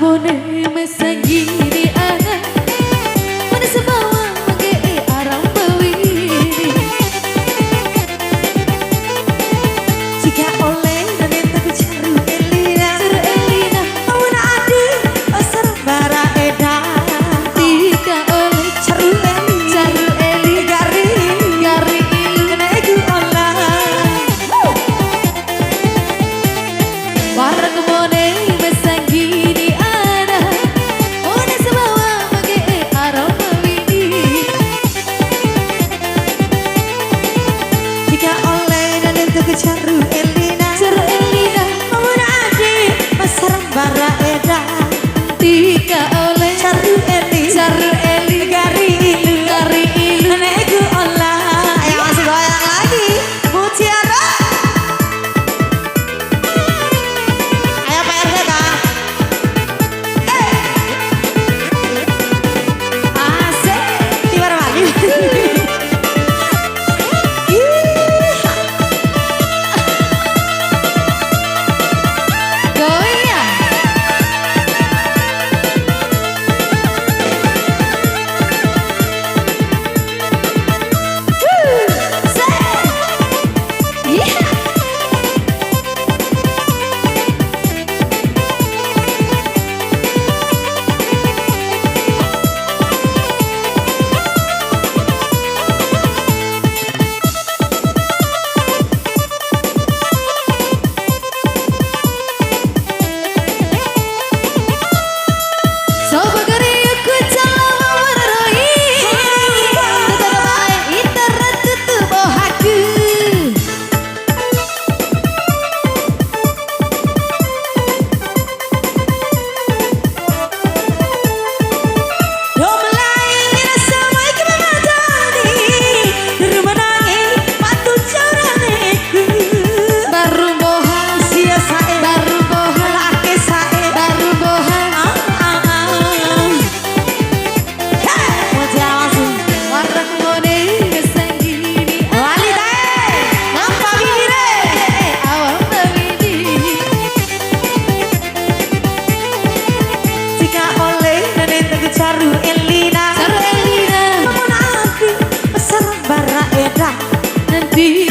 kemone mesagini ana mana sebawa mangge arang bawini jika oleh dan tak caru elina awna adi asar bara eda jika oleh caru eli gari kena iku olah para kemone Caru Elina Mawuna adi Pasar bara eda Tika oleh Caru Eli Gari ilu Neku olah Ayo masih goyang lagi Mutiara Ayo PRD kak Asik Tibar lagi Caru Elina Mawuna adi Pasar bara eda Nanti